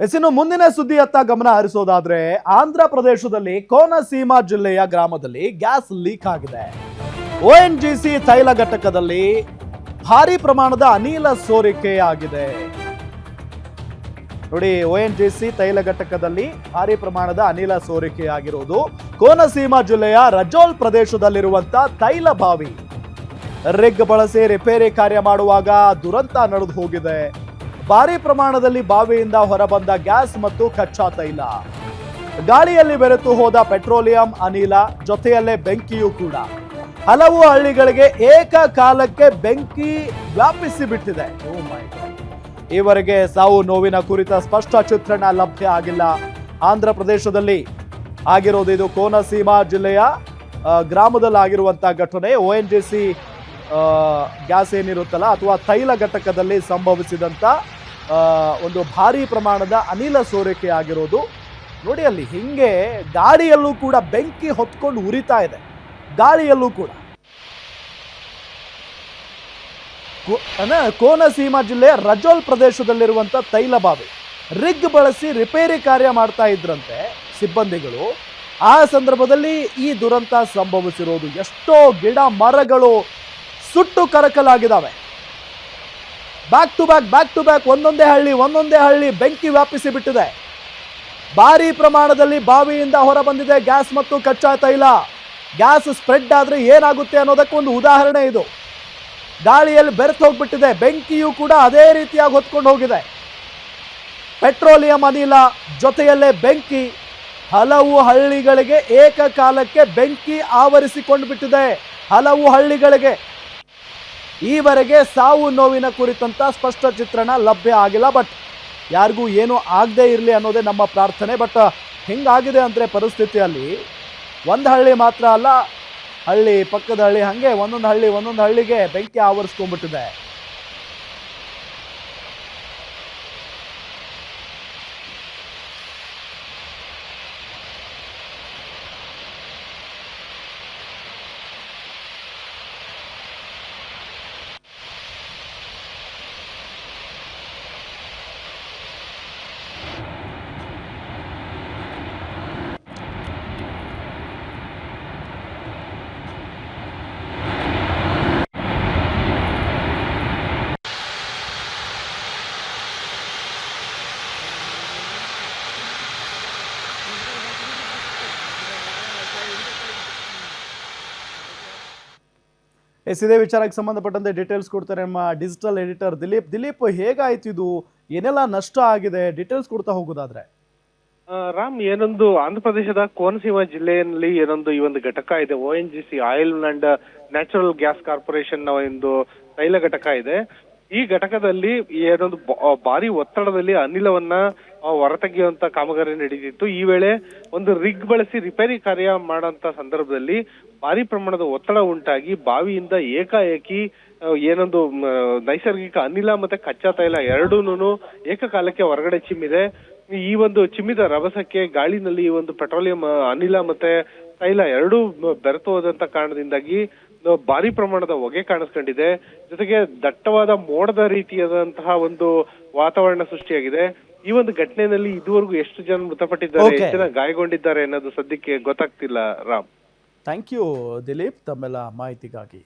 ಇನ್ನು ಮುಂದಿನ ಸುದ್ದಿಯತ್ತ ಗಮನ ಹರಿಸೋದಾದ್ರೆ ಆಂಧ್ರ ಪ್ರದೇಶದಲ್ಲಿ ಕೋನಸೀಮಾ ಜಿಲ್ಲೆಯ ಗ್ರಾಮದಲ್ಲಿ ಗ್ಯಾಸ್ ಲೀಕ್ ಆಗಿದೆ. ONGC ತೈಲ ಘಟಕದಲ್ಲಿ ಭಾರಿ ಪ್ರಮಾಣದ ಅನಿಲ ಸೋರಿಕೆ ಆಗಿದೆ. ನೋಡಿ, ONGC ತೈಲ ಘಟಕದಲ್ಲಿ ಭಾರಿ ಪ್ರಮಾಣದ ಅನಿಲ ಸೋರಿಕೆ ಆಗಿರುವುದು ಕೋನಸೀಮಾ ಜಿಲ್ಲೆಯ ರಜೋಲ್ ಪ್ರದೇಶದಲ್ಲಿರುವಂತ ತೈಲ ಬಾವಿ. ರಿಗ್ ಬಳಸಿ ರಿಪೇರಿ ಕಾರ್ಯ ಮಾಡುವಾಗ ದುರಂತ ನಡೆದು ಹೋಗಿದೆ. ಭಾರಿ ಪ್ರಮಾಣದಲ್ಲಿ ಬಾವಿಯಿಂದ ಹೊರಬಂದ ಗ್ಯಾಸ್ ಮತ್ತು ಕಚ್ಚಾ ತೈಲ, ಗಾಳಿಯಲ್ಲಿ ಬೆರೆತು ಹೋದ ಪೆಟ್ರೋಲಿಯಂ ಅನಿಲ, ಜೊತೆಯಲ್ಲೇ ಬೆಂಕಿಯೂ ಕೂಡ ಹಲವು ಹಳ್ಳಿಗಳಿಗೆ ಏಕಕಾಲಕ್ಕೆ ಬೆಂಕಿ ವ್ಯಾಪಿಸಿ ಬಿಟ್ಟಿದೆ. ಈವರೆಗೆ ಸಾವು ನೋವಿನ ಕುರಿತ ಸ್ಪಷ್ಟ ಚಿತ್ರಣ ಲಭ್ಯ ಆಗಿಲ್ಲ. ಆಂಧ್ರ ಪ್ರದೇಶದಲ್ಲಿ ಆಗಿರೋದು ಇದು. ಕೋನಸೀಮಾ ಜಿಲ್ಲೆಯ ಗ್ರಾಮದಲ್ಲಿ ಆಗಿರುವಂತಹ ಘಟನೆ. ONGC ಗ್ಯಾಸ್ ಏನಿರುತ್ತಲ್ಲ ಅಥವಾ ತೈಲ ಘಟಕದಲ್ಲಿ ಸಂಭವಿಸಿದಂತ ಒಂದು ಭಾರಿ ಪ್ರಮಾಣದ ಅನಿಲ ಸೋರಿಕೆ ಆಗಿರೋದು. ನೋಡಿ, ಅಲ್ಲಿ ಹಿಂಗೆ ಗಾಳಿಯಲ್ಲೂ ಕೂಡ ಬೆಂಕಿ ಹೊತ್ಕೊಂಡು ಉರಿತಾ ಇದೆ. ಗಾಳಿಯಲ್ಲೂ ಕೂಡ ಕೋನಸೀಮಾ ಜಿಲ್ಲೆಯ ರಜೋಲ್ ಪ್ರದೇಶದಲ್ಲಿರುವಂತ ತೈಲ ಬಾವಿ. ರಿಗ್ ಬಳಸಿ ರಿಪೇರಿ ಕಾರ್ಯ ಮಾಡ್ತಾ ಇದ್ರಂತೆ ಸಿಬ್ಬಂದಿಗಳು. ಆ ಸಂದರ್ಭದಲ್ಲಿ ಈ ದುರಂತ ಸಂಭವಿಸಿರೋದು. ಎಷ್ಟೋ ಗಿಡ ಮರಗಳು ಸುಟ್ಟು ಕರಕಲಾಗಿದ್ದಾವೆ. ಬ್ಯಾಕ್ ಟು ಬ್ಯಾಕ್ ಒಂದೊಂದೇ ಹಳ್ಳಿ ಬೆಂಕಿ ವ್ಯಾಪಿಸಿ ಬಿಟ್ಟಿದೆ. ಭಾರಿ ಪ್ರಮಾಣದಲ್ಲಿ ಬಾವಿಯಿಂದ ಹೊರ ಬಂದಿದೆ ಗ್ಯಾಸ್ ಮತ್ತು ಕಚ್ಚಾ ತೈಲ. ಗ್ಯಾಸ್ ಸ್ಪ್ರೆಡ್ ಆದ್ರೆ ಏನಾಗುತ್ತೆ ಅನ್ನೋದಕ್ಕೆ ಒಂದು ಉದಾಹರಣೆ ಇದು. ಗಾಳಿಯಲ್ಲಿ ಬೆರೆತು ಹೋಗ್ಬಿಟ್ಟಿದೆ. ಬೆಂಕಿಯೂ ಕೂಡ ಅದೇ ರೀತಿಯಾಗಿ ಹೊತ್ಕೊಂಡು ಹೋಗಿದೆ. ಪೆಟ್ರೋಲಿಯಂ ಅನಿಲ ಜೊತೆಯಲ್ಲೇ ಬೆಂಕಿ, ಹಲವು ಹಳ್ಳಿಗಳಿಗೆ ಏಕಕಾಲಕ್ಕೆ ಬೆಂಕಿ ಆವರಿಸಿಕೊಂಡು ಬಿಟ್ಟಿದೆ. ಹಲವು ಹಳ್ಳಿಗಳಿಗೆ ಈವರೆಗೆ ಸಾವು ನೋವಿನ ಕುರಿತಂತ ಸ್ಪಷ್ಟ ಚಿತ್ರಣ ಲಭ್ಯ ಆಗಿಲ್ಲ. ಬಟ್ ಯಾರಿಗೂ ಏನೂ ಆಗದೆ ಇರಲಿ ಅನ್ನೋದೇ ನಮ್ಮ ಪ್ರಾರ್ಥನೆ. ಬಟ್ ಹಿಂಗಾಗಿದೆ ಅಂದರೆ ಪರಿಸ್ಥಿತಿಯಲ್ಲಿ ಒಂದು ಹಳ್ಳಿ ಮಾತ್ರ ಅಲ್ಲ, ಹಳ್ಳಿ ಪಕ್ಕದ ಹಳ್ಳಿ, ಹಾಗೆ ಒಂದೊಂದು ಹಳ್ಳಿಗೆ ಬೆಂಕಿ ಆವರಿಸ್ಕೊಂಡ್ಬಿಟ್ಟಿದೆ. ಇದೇ ವಿಚಾರಕ್ಕೆ ಸಂಬಂಧಪಟ್ಟಂತೆ ಡೀಟೇಲ್ಸ್ ಕೊಡ್ತಾರೆ ನಮ್ಮ ಡಿಜಿಟಲ್ ಎಡಿಟರ್ ದಿಲೀಪ್. ಹೇಗಾಯ್ತು ಇದು, ಏನೆಲ್ಲ ನಷ್ಟ ಆಗಿದೆ, ಡೀಟೇಲ್ಸ್ ಕೊಡ್ತಾ ಹೋಗೋದಾದ್ರೆ? ರಾಮ್, ಏನೊಂದು ಆಂಧ್ರ ಪ್ರದೇಶದ ಕೋನಸೀಮಾ ಜಿಲ್ಲೆಯಲ್ಲಿ ಏನೊಂದು ಈ ಒಂದು ಘಟಕ ಇದೆ. ONGC oil and natural gas corporation ನ ಒಂದು ತೈಲ ಘಟಕ ಇದೆ. ಈ ಘಟಕದಲ್ಲಿ ಏನೊಂದು ಭಾರಿ ಒತ್ತಡದಲ್ಲಿ ಅನಿಲವನ್ನ ಹೊರತೆಗೆಯುವಂತ ಕಾಮಗಾರಿ ನಡೀತಿತ್ತು. ಈ ವೇಳೆ ಒಂದು ರಿಗ್ ಬಳಸಿ ರಿಪೇರಿ ಕಾರ್ಯ ಮಾಡಂತ ಸಂದರ್ಭದಲ್ಲಿ ಭಾರಿ ಪ್ರಮಾಣದ ಒತ್ತಡ ಉಂಟಾಗಿ ಬಾವಿಯಿಂದ ಏಕಾಏಕಿ ಏನೊಂದು ನೈಸರ್ಗಿಕ ಅನಿಲ ಮತ್ತೆ ಕಚ್ಚಾ ತೈಲ ಎರಡೂನು ಏಕಕಾಲಕ್ಕೆ ಹೊರಗಡೆ ಚಿಮ್ಮಿದೆ. ಈ ಒಂದು ಚಿಮ್ಮಿದ ರಭಸಕ್ಕೆ ಗಾಳಿನಲ್ಲಿ ಈ ಒಂದು ಪೆಟ್ರೋಲಿಯಂ ಅನಿಲ ಮತ್ತೆ ತೈಲ ಎರಡೂ ಬೆರೆತು ಹೋದಂತ ಕಾರಣದಿಂದಾಗಿ ಭಾರಿ ಪ್ರಮಾಣದ ಹೊಗೆ ಕಾಣಿಸ್ಕೊಂಡಿದೆ. ಜೊತೆಗೆ ದಟ್ಟವಾದ ಮೋಡದ ರೀತಿಯಾದಂತಹ ಒಂದು ವಾತಾವರಣ ಸೃಷ್ಟಿಯಾಗಿದೆ. ಈ ಒಂದು ಘಟನೆಯಲ್ಲಿ ಇದುವರೆಗೂ ಎಷ್ಟು ಜನ ಮೃತಪಟ್ಟಿದ್ದಾರೆ, ಎಷ್ಟು ಜನ ಗಾಯಗೊಂಡಿದ್ದಾರೆ ಅನ್ನೋದು ಸದ್ಯಕ್ಕೆ ಗೊತ್ತಾಗ್ತಿಲ್ಲ. ರಾಮ್, ಥ್ಯಾಂಕ್ ಯು ದಿಲೀಪ್ ತಮ್ಮೆಲ್ಲ ಮಾಹಿತಿಗಾಗಿ.